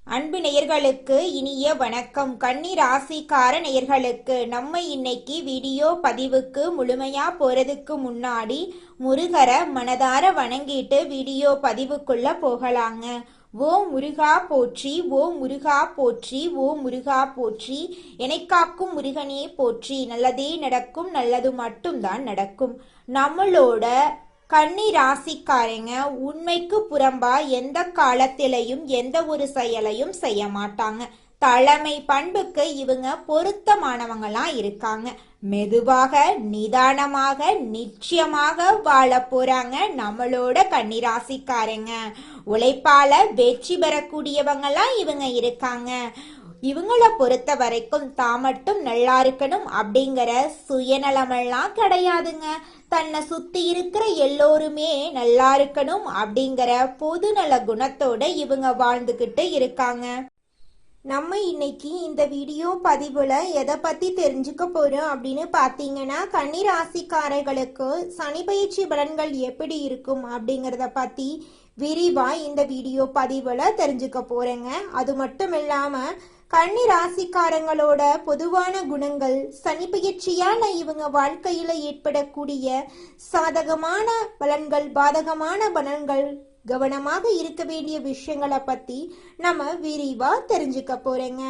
அன்பு நேயர்களுக்கு இனிய வணக்கம். கன்னி ராசிக்கார நேயர்களுக்கு நம்ம இன்னைக்கு வீடியோ பதிவுக்கு முழுமையா போறதுக்கு முன்னாடி முருகரை மனதார வணங்கிட்டு வீடியோ பதிவுக்குள்ள போகலாங்க. ஓ முருகா போற்றி, ஓ முருகா போற்றி, ஓ முருகா போற்றி, காக்கும் முருகனே போற்றி. நல்லதே நடக்கும், நல்லது மட்டும்தான் நடக்கும். நம்மளோட கன்னி ராசிக்காரங்க உண்மைக்கு புறம்பா எந்த காலத்திலையும் எந்த ஒரு செயலையும் செய்ய மாட்டாங்க. தலைமை பண்புக்கு இவங்க பொருத்தமானவங்களா இருக்காங்க. மெதுவாக நிதானமாக நிச்சயமாக வாழ போறாங்க நம்மளோட கன்னி ராசிக்காரங்க. உழைப்பால வெற்றி பெறக்கூடியவங்களா இவங்க இருக்காங்க. இவங்களை பொறுத்த வரைக்கும் தான் மட்டும் நல்லா இருக்கணும் அப்படிங்கிற சுயநலமெல்லாம் கிடையாதுங்க. தன்னை சுத்தி இருக்கிற எல்லோருமே நல்லா இருக்கணும் அப்படிங்கிற பொதுநல குணத்தோட இவங்க வாழ்ந்துகிட்டு இருக்காங்க. நம்ம இன்னைக்கு இந்த வீடியோ பதிவுல எதை பத்தி தெரிஞ்சுக்க போறோம் அப்படின்னு பாத்தீங்கன்னா, கன்னி ராசிக்காரர்களுக்கு சனி பயிற்சி பலன்கள் எப்படி இருக்கும் அப்படிங்கறத பத்தி விரிவா இந்த வீடியோ பதிவுல தெரிஞ்சுக்க போறேங்க. அது மட்டும் இல்லாம கன்னி ராசிக்காரங்களோட பொதுவான குணங்கள், சனி பயிற்சியால இவங்க வாழ்க்கையில ஏற்படக்கூடிய சாதகமான பலன்கள், பாதகமான பலன்கள், கவனமாக இருக்க வேண்டிய விஷயங்களை பத்தி நம்ம விரிவா தெரிஞ்சுக்க போறேங்க.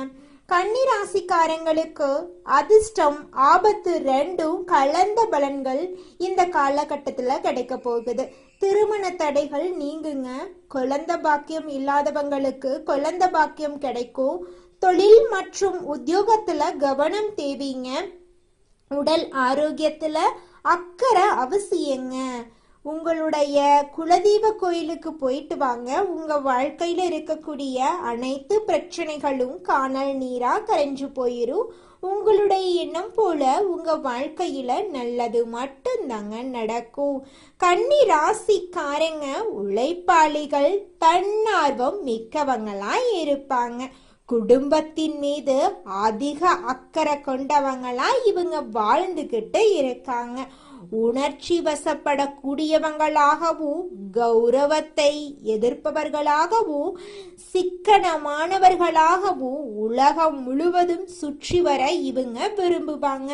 கன்னி ராசிக்காரங்களுக்கு அதிர்ஷ்டம் ஆபத்து ரெண்டும் கலந்த பலன்கள் இந்த காலகட்டத்துல கிடைக்க போகுது. திருமண தடைகள் நீங்குங்க. குழந்தை பாக்கியம் இல்லாதவங்களுக்கு குழந்தை பாக்கியம் கிடைக்கும். தொழில் மற்றும் உத்தியோகத்துல கவனம் தேவைங்க. உடல் ஆரோக்கியத்துல அக்கறை அவசியங்க. உங்களுடைய குலதெய்வ கோயிலுக்கு போயிட்டு வாங்க. உங்க வாழ்க்கையில இருக்கக்கூடிய அனைத்து பிரச்சனைகளும் காணல் நீரா கரைஞ்சு போயிரும். உங்களுடைய எண்ணம் போல உங்க வாழ்க்கையில நல்லது மட்டும்தாங்க நடக்கும். கன்னி ராசிக்காரங்க உழைப்பாளிகள், தன்னார்வம் மிக்கவங்களா இருப்பாங்க. குடும்பத்தின் மீது அதிக அக்கறை கொண்டவங்களா இவங்க வாழ்ந்துகிட்டு இருக்காங்க. உணர்ச்சி வசப்படக்கூடியவங்களாகவும், கௌரவத்தை எதிர்ப்பவர்களாகவும், சிக்கனமானவர்களாகவும் உலகம் முழுவதும் சுற்றி வர இவங்க விரும்புவாங்க.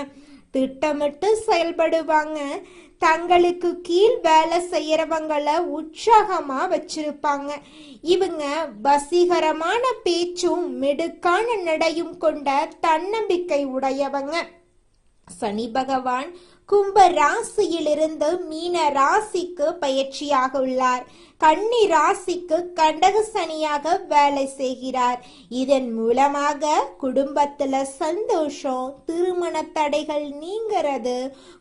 திட்டமிட்டு செயல்படுவாங்க. தங்களுக்கு கீழ் வேலை செய்யறவங்களை உற்சாகமா வச்சிருப்பாங்க. இவங்க வசீகரமான பேச்சும் மிடுக்கான நடையும் கொண்ட தன்னம்பிக்கை உடையவங்க. சனி பகவான் கும்ப ராசியிலிருந்து மீன ராசிக்கு பயிற்சியாக உள்ளார். கன்னி ராசிக்கு கண்டக சனியாக வேலை செய்கிறார். இதன் மூலமாக குடும்பத்துல சந்தோஷம், திருமண தடைகள் நீங்கிறது,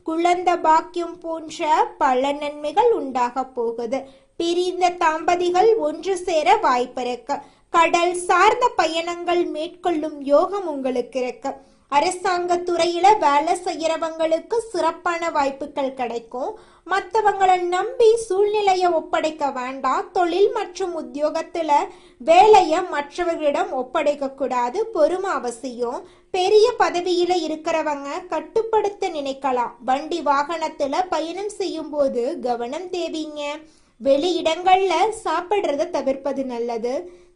குழந்தை பாக்கியம் போன்ற பல நன்மைகள் உண்டாக போகுது. பிரிந்த தம்பதிகள் ஒன்று சேர வாய்ப்பிருக்கு. கடல் சார்ந்த பயணங்கள் மேற்கொள்ளும் யோகம் உங்களுக்கு இருக்கு. அரசாங்க துறையில வேலை செய்யறவங்களுக்கு சிறப்பான வாய்ப்புகள் கிடைக்கும். மற்றவங்களை நம்பி சூழ்நிலையை ஒப்படைக்க வேண்டாம். தொழில் மற்றும் உத்தியோகத்துல வேலைய மற்றவர்களிடம் ஒப்படைக்க கூடாது. பொறுமை அவசியம். பெரிய பதவியில இருக்கிறவங்க கட்டுப்படுத்த நினைக்கலாம். வண்டி வாகனத்துல பயணம் செய்யும் போது கவனம் தேவைங்க. வெளியிடங்கள்ல சாப்பிடுறத தவிர்ப்பது நல்லது.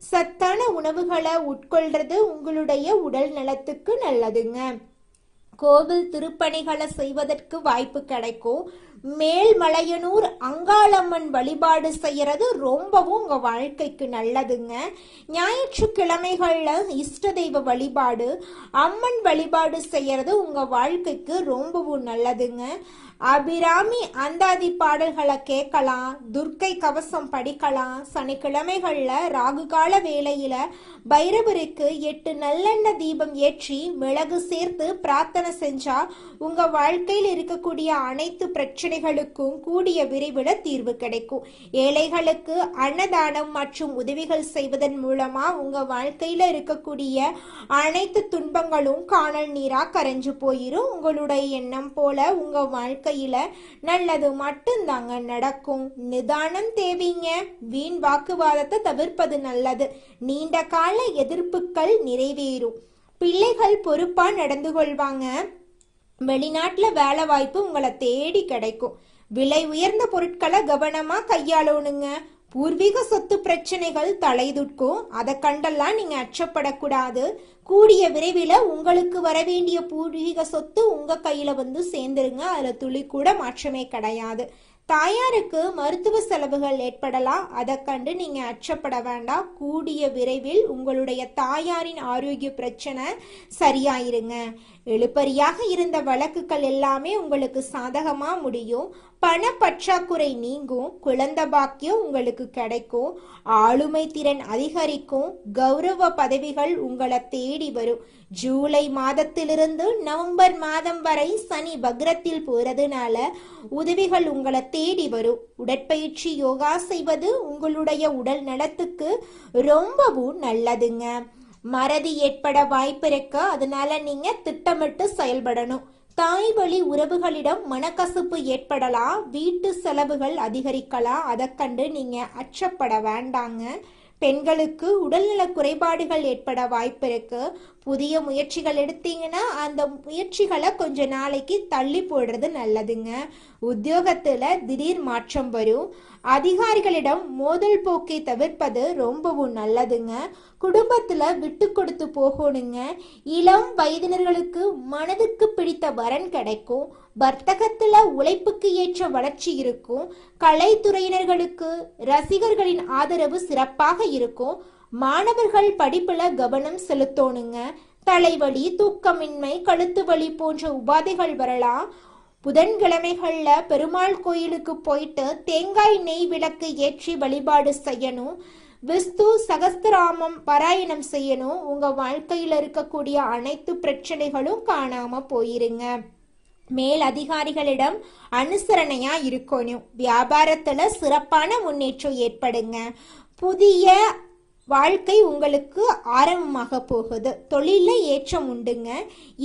சத்தான உணவுகளை உட்கொள்றது உங்களுடைய உடல் நலத்துக்கு நல்லதுங்க. கோவில் திருப்பணிகளை செய்வதற்கு வாய்ப்பு கிடைக்கும். மேல்மலையனூர் அங்காளம்மன் வழிபாடு செய்யறது ரொம்பவும் உங்க வாழ்க்கைக்கு நல்லதுங்க. ஞாயிற்றுக்கிழமைகள்ல இஷ்ட தெய்வ வழிபாடு, அம்மன் வழிபாடு செய்யறது உங்க வாழ்க்கைக்கு ரொம்பவும் நல்லதுங்க. அபிராமி அந்தாதி பாடல்களை கேட்கலாம். துர்க்கை கவசம் படிக்கலாம். சனிக்கிழமைகள்ல ராகுகால வேளையில பைரவருக்கு 8 நல்லெண்ணெய் தீபம் ஏற்றி மிளகு சேர்த்து பிரார்த்தனை செஞ்சா உங்க வாழ்க்கையில் இருக்கக்கூடிய அனைத்து பிரச்சனைகளுக்கும் கூடிய விரைவில் தீர்வு கிடைக்கும். ஏழைகளுக்கு அன்னதானம் மற்றும் உதவிகள் செய்வதன் மூலமா உங்க வாழ்க்கையில இருக்கக்கூடிய அனைத்து துன்பங்களும் காணல் நீரா கரைஞ்சு போயிரும். உங்களுடைய எண்ணம் போல உங்க வாழ்க்கையில நல்லது மட்டும்தாங்க நடக்கும். நிதானம் தேவைங்க. வீண் வாக்குவாதத்தை தவிர்ப்பது நல்லது. நீண்ட கால எதிர்ப்புகள் நிறைவேறும். பிள்ளைகள் பொறுப்பா நடந்து கொள்வாங்க. வெளிநாட்டுல வேலை வாய்ப்பு உங்களை தேடி கிடைக்கும். விலை உயர்ந்த பொருட்களை கவனமா கையாளணுங்க. பூர்வீக சொத்து பிரச்சனைகள் தலைதுட்கும். அதை கண்டெல்லாம் நீங்க அச்சப்படக்கூடாது. கூடிய விரைவில் உங்களுக்கு வர வேண்டிய பூர்வீக சொத்து உங்க கையில வந்து சேர்ந்துருங்க. அதுல துளி கூட மாற்றமே கிடையாது. தாயாருக்கு மருத்துவ செலவுகள் ஏற்படலாம். அதை கண்டு நீங்க அச்சப்பட வேண்டாம். கூடிய விரைவில் உங்களுடைய தாயாரின் ஆரோக்கிய பிரச்சனை சரியாயிருங்க. எழுப்பறியாக இருந்த வழக்குகள் எல்லாமே உங்களுக்கு சாதகமா முடியும். பண பற்றாக்குறை நீங்கும். குழந்தை பாக்கியம் உங்களுக்கு கிடைக்கும். ஆளுமை திறன் அதிகரிக்கும். கௌரவ பதவிகள் உங்களை தேடி வரும். ஜூலை மாதத்திலிருந்து நவம்பர் மாதம் வரை சனி பக்ரத்தில் போறதுனால உதவிகள் உங்களை தேடி வரும். உடற்பயிற்சி யோகா செய்வது உங்களுடைய உடல் நலத்துக்கு ரொம்பவும் நல்லதுங்க. மறதி ஏற்பட வாய்ப்பு இருக்கு. அதனால நீங்க திட்டமிட்டு செயல்படணும். தாய் வழி உறவுகளிடம் மனக்கசப்பு ஏற்படலாம். வீட்டு செலவுகள் அதிகரிக்கலாம். அதை கண்டு நீங்க அச்சப்பட வேண்டாங்க. பெண்களுக்கு உடல்நல குறைபாடுகள் ஏற்பட வாய்ப்பு இருக்கு. புதிய முயற்சிகள் எடுத்தீங்கன்னா அந்த முயற்சிகளை கொஞ்ச நாளைக்கு தள்ளி போடுறது நல்லதுங்க. உத்தியோகத்துல திடீர் மாற்றம் வரும். அதிகாரிகளிடம் மோதல் போக்கை தவிர்ப்பது ரொம்பவும் நல்லதுங்க. குடும்பத்துல விட்டு கொடுத்து போகணுங்க. இளம் வயதினர்களுக்கு மனதுக்கு பிடித்த வரன் கிடைக்கும். வர்த்தகத்துல உழைப்புக்கு ஏற்ற வளர்ச்சி இருக்கும். கலைத்துறையினர்களுக்கு ரசிகர்களின் ஆதரவு சிறப்பாக இருக்கும். மாணவர்கள் படிப்புல கவனம் செலுத்தணுங்க. தலைவலி, தூக்கமின்மை, கழுத்து வலி போன்ற உபாதைகள் வரலாம். புதன்கிழமைகள்ல பெருமாள் கோயிலுக்கு போயிட்டு தேங்காய் நெய் விளக்கு ஏற்றி வழிபாடு செய்யணும். விஷ்ணு சகஸ்திராமம் பாராயணம் செய்யணும். உங்க வாழ்க்கையில இருக்கக்கூடிய அனைத்து பிரச்சனைகளும் காணாம போயிருங்க. மேல் அதிகாரிகளிடம் அனுசரணையா இருக்கணும். வியாபாரத்துல சிறப்பான முன்னேற்றம் ஏற்படுங்க. புதிய வாழ்க்கை உங்களுக்கு ஆரம்பமாக போகுது. தொழில ஏற்றம் உண்டுங்க.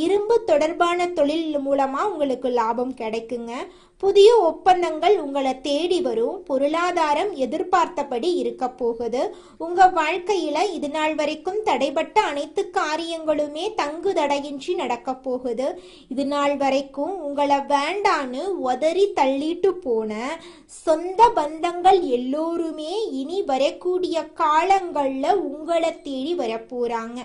இரும்பு தொடர்பான தொழில் மூலமா உங்களுக்கு லாபம் கிடைக்குங்க. புதிய ஒப்பந்தங்கள் உங்களை தேடி வரும். பொருளாதாரம் எதிர்பார்த்தபடி இருக்க போகுது. உங்க வாழ்க்கையில இது நாள் வரைக்கும் தடைபட்ட அனைத்து காரியங்களுமே தங்கு தடையின்றி நடக்க போகுது. இது நாள் வரைக்கும் உங்களை வேண்டான்னு உதறி தள்ளிட்டு போன சொந்த பந்தங்கள் எல்லோருமே இனி வரக்கூடிய காலங்கள்ல உங்களை தேடி வரப்போறாங்க.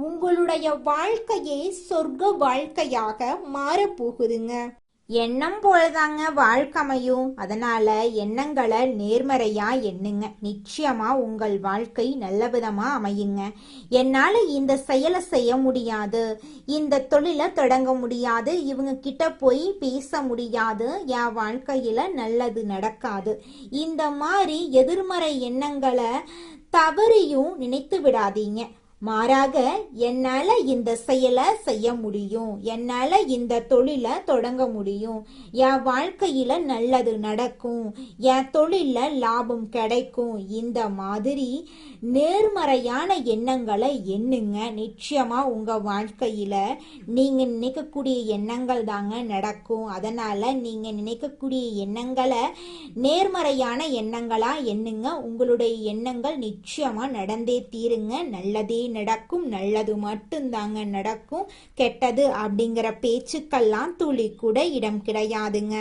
உங்களுடைய வாழ்க்கையே சொர்க்க வாழ்க்கையாக மாறப்போகுதுங்க. எண்ணம் போலதாங்க வாழ்க்கை அமையும். அதனால எண்ணங்களை நேர்மறையா எண்ணுங்க. நிச்சயமா உங்கள் வாழ்க்கை நல்ல விதமா அமையுங்க. என்னால இந்த செயலை செய்ய முடியாது, இந்த தொழிலை தொடங்க முடியாது, இவங்க கிட்ட போய் பேச முடியாது, என் வாழ்க்கையில நல்லது நடக்காது, இந்த மாதிரி எதிர்மறை எண்ணங்களை தவறியும் நினைத்து விடாதீங்க. மாறாக என்னால இந்த செயலை செய்ய முடியும், என்னால இந்த தொழிலை தொடங்க முடியும், என் வாழ்க்கையில நல்லது நடக்கும், என் தொழில லாபம் கிடைக்கும், இந்த மாதிரி நேர்மறையான எண்ணங்களை எண்ணுங்க. நிச்சயமா உங்க வாழ்க்கையில நீங்க நினைக்கக்கூடிய எண்ணங்கள் தாங்க நடக்கும். அதனால நீங்க நினைக்கக்கூடிய எண்ணங்களை நேர்மறையான எண்ணங்களா எண்ணுங்க. உங்களுடைய எண்ணங்கள் நிச்சயமா நடந்தே தீருங்க. நல்லதே நடக்கும். நல்லது மட்டும்தாங்க நடக்கும். கெட்டது அப்படிங்கிற பேச்சுக்கெல்லாம் துளி கூட இடம் கிடையாதுங்க.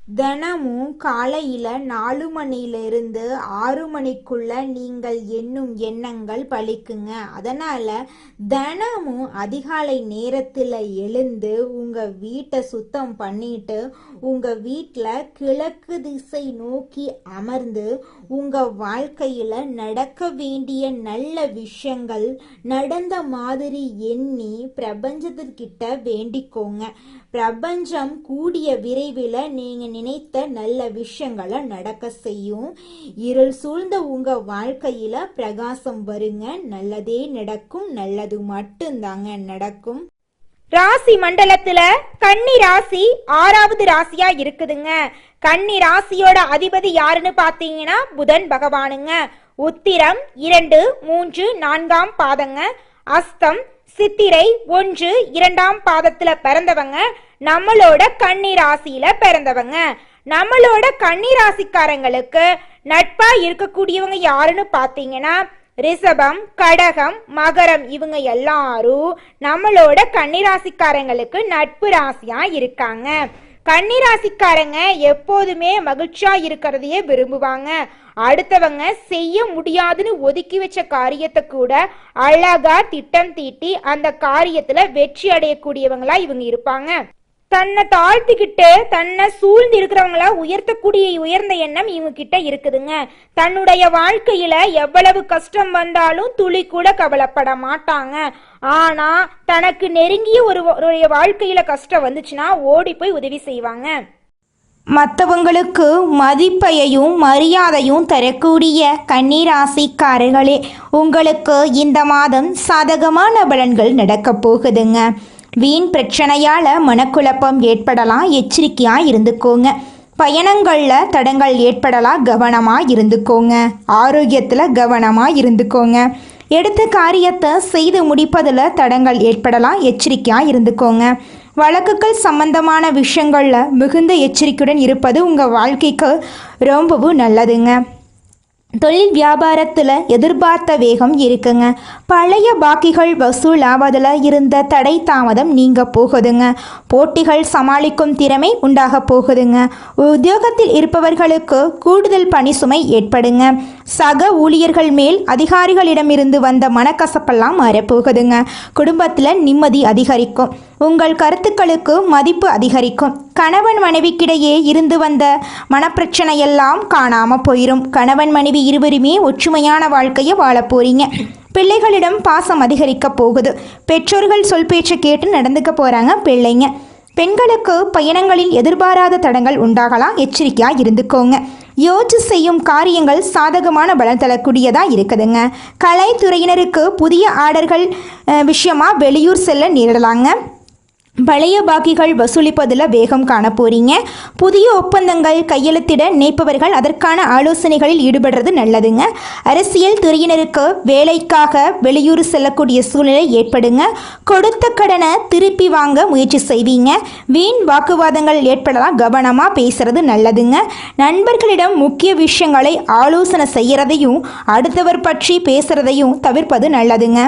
தினமும் காலையில 4 மணியிலிருந்து 6 மணிக்குள்ள நீங்கள் எண்ணும் எண்ணங்கள் பலிக்குங்க. அதனால தினமும் அதிகாலை நேரத்துல எழுந்து உங்க வீட்டை சுத்தம் பண்ணிட்டு உங்க வீட்டுல கிழக்கு திசை நோக்கி அமர்ந்து உங்க வாழ்க்கையில நடக்க வேண்டிய நல்ல விஷயங்கள் நடந்த மாதிரி எண்ணி பிரபஞ்சத்திற்கிட்ட வேண்டிக்கோங்க. பிரபஞ்சம் கூடிய விரைவில் நீங்க நினைத்த நல்ல விஷயங்களை நடக்க செய்யும். இருள் சூழ்ந்த உங்க வாழ்க்கையில பிரகாசம் வருங்க. நல்லதே நடக்கும். நல்லது மட்டும்தாங்க நடக்கும். ராசி மண்டலத்துல கன்னி ராசி 6வது ராசியா இருக்குதுங்க. கன்னி ராசியோட அதிபதி யாருன்னு பாத்தீங்கன்னா புதன் பகவானுங்க. உத்திரம் 2, 3, 4ஆம் பாதங்க. அஸ்தம், சித்திரை 1, 2ஆம் பாதத்துல பிறந்தவங்க நம்மளோட கன்னி ராசியில பிறந்தவங்க. நம்மளோட கன்னி ராசிக்காரங்களுக்கு நட்பா இருக்கக்கூடியவங்க யாருன்னு பாத்தீங்கன்னா ரிஷபம், கடகம், மகரம், இவங்க எல்லாரும் நம்மளோட கன்னிராசிக்காரங்களுக்கு நட்பு ராசியா இருக்காங்க. கன்னிராசிக்காரங்க எப்போதுமே மகிழ்ச்சியா இருக்கிறதையே விரும்புவாங்க. அடுத்தவங்க செய்ய முடியாதுன்னு ஒதுக்கி வச்ச காரியத்தை கூட அழகா திட்டம் தீட்டி அந்த காரியத்துல வெற்றி அடையக்கூடியவங்களா இவங்க இருப்பாங்க. தன்னை தாழ்த்திக்கிட்டு தன்னை சூழ்ந்து இருக்கிறவங்கள உயர்த்தக்கூடிய உயர்ந்த எண்ணம் இவங்க கிட்ட இருக்குதுங்க. தன்னுடைய வாழ்க்கையில எவ்வளவு கஷ்டம் வந்தாலும் துளி கூட கவலைப்பட மாட்டாங்க. ஆனா தனக்கு நெருங்கிய ஒரு வாழ்க்கையில கஷ்டம் வந்துச்சுன்னா ஓடி போய் உதவி செய்வாங்க. மற்றவங்களுக்கு மதிப்பையும் மரியாதையும் தரக்கூடிய கன்னிராசிக்காரர்களே, உங்களுக்கு இந்த மாதம் சாதகமான பலன்கள் நடக்கப் போகுதுங்க. வீண் பிரச்சனையால் மனக்குழப்பம் ஏற்படலாம், எச்சரிக்கையாக இருந்துக்கோங்க. பயணங்களில் தடங்கள் ஏற்படலாம், கவனமாக இருந்துக்கோங்க. ஆரோக்கியத்தில் கவனமாக இருந்துக்கோங்க. எடுத்த காரியத்தை செய்து முடிப்பதில் தடங்கள் ஏற்படலாம், எச்சரிக்கையாக இருந்துக்கோங்க. வழக்குகள் சம்பந்தமான விஷயங்களில் மிகுந்த எச்சரிக்கையுடன் இருப்பது உங்கள் வாழ்க்கைக்கு ரொம்பவும் நல்லதுங்க. தொழில் வியாபாரத்தில் எதிர்பார்த்த வேகம் இருக்குங்க. பழைய பாக்கிகள் வசூல் ஆவதில் இருந்த தடை தாமதம் நீங்க போகுதுங்க. போட்டிகள் சமாளிக்கும் திறமை உண்டாக போகுதுங்க. உத்தியோகத்தில் இருப்பவர்களுக்கு கூடுதல் பணி சுமை ஏற்படுங்க. சக ஊழியர்கள் மேல் அதிகாரிகளிடமிருந்து வந்த மனக்கசப்பெல்லாம் மாறப்போகுதுங்க. குடும்பத்தில் நிம்மதி அதிகரிக்கும். உங்கள் கருத்துக்களுக்கு மதிப்பு அதிகரிக்கும். கணவன் மனைவிக்கிடையே இருந்து வந்த மனப்பிரச்சனையெல்லாம் காணாமல் போயிடும். கணவன் மனைவி இருவருமே ஒற்றுமையான வாழ்க்கையை வாழ போறீங்க. பிள்ளைகளிடம் பாசம் அதிகரிக்க போகுது. பெற்றோர்கள் சொல் பேச்சை கேட்டு நடந்துக்க போகிறாங்க பிள்ளைங்க. பெண்களுக்கு பயணங்களில் எதிர்பாராத தடங்கள் உண்டாகலாம், எச்சரிக்கையாக இருந்துக்கோங்க. யோசிச்சு செய்யும் காரியங்கள் சாதகமான பலன் தரக்கூடியதாக இருக்குதுங்க. கலைத்துறையினருக்கு புதிய ஆர்டர்கள் விஷயமாக வெளியூர் செல்ல நேரிடலாங்க. பழைய பாக்கிகள் வசூலிப்பதில் வேகம் காண போறீங்க. புதிய ஒப்பந்தங்கள் கையெழுத்திட நினைப்பவர்கள் அதற்கான ஆலோசனைகளில் ஈடுபடுறது நல்லதுங்க. அரசியல் துறையினருக்கு வேலைக்காக வெளியூர் செல்லக்கூடிய சூழ்நிலை ஏற்படுங்க. கொடுத்த கடனை திருப்பி வாங்க முயற்சி செய்வீங்க. வீண் வாக்குவாதங்கள் ஏற்படலாம், கவனமாக பேசுறது நல்லதுங்க. நண்பர்களிடம் முக்கிய விஷயங்களை ஆலோசனை செய்யறதையும் அடுத்தவர் பற்றி பேசுறதையும் தவிர்ப்பது நல்லதுங்க.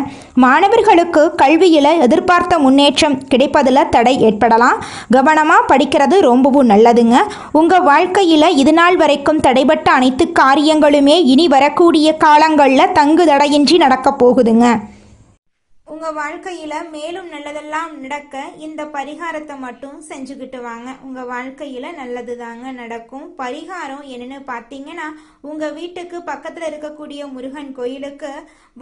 மாணவர்களுக்கு கல்வியில் எதிர்பார்த்த முன்னேற்றம் கிடைப்பதில் தடை ஏற்படலாம். கவனமாக படிக்கிறது ரொம்பவும் நல்லதுங்க. உங்கள் வாழ்க்கையில் இது நாள் வரைக்கும் தடைபட்ட அனைத்து காரியங்களுமே இனி வரக்கூடிய காலங்களில் தங்கு தடையின்றி நடக்க போகுதுங்க. உங்கள் வாழ்க்கையில் மேலும் நல்லதெல்லாம் நடக்க இந்த பரிகாரத்தை மட்டும் செஞ்சுக்கிட்டு வாங்க. உங்கள் வாழ்க்கையில் நல்லது தாங்க நடக்கும். பரிகாரம் என்னன்னு பார்த்தீங்கன்னா, உங்கள் வீட்டுக்கு பக்கத்தில் இருக்கக்கூடிய முருகன் கோயிலுக்கு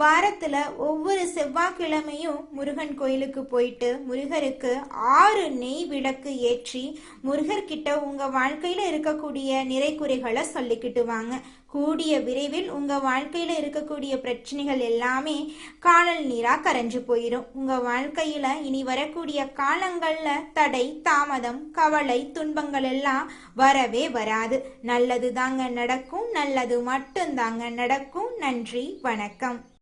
வாரத்தில் ஒவ்வொரு செவ்வாய்க்கிழமையும் முருகன் கோயிலுக்கு போயிட்டு முருகருக்கு 6 நெய் விளக்கு ஏற்றி முருகர்கிட்ட உங்கள் வாழ்க்கையில் இருக்கக்கூடிய நிறைக்குறைகளை சொல்லிக்கிட்டு வாங்க. கூடிய விரைவில் உங்கள் வாழ்க்கையில் இருக்கக்கூடிய பிரச்சனைகள் எல்லாமே காணல் நீராக கரைஞ்சு போயிடும். உங்கள் வாழ்க்கையில் இனி வரக்கூடிய காலங்களில் தடை தாமதம் கவலை துன்பங்கள் எல்லாம் வரவே வராது. நல்லது தாங்க நடக்கும். நல்லது மட்டும் தாங்க நடக்கும். நன்றி, வணக்கம்.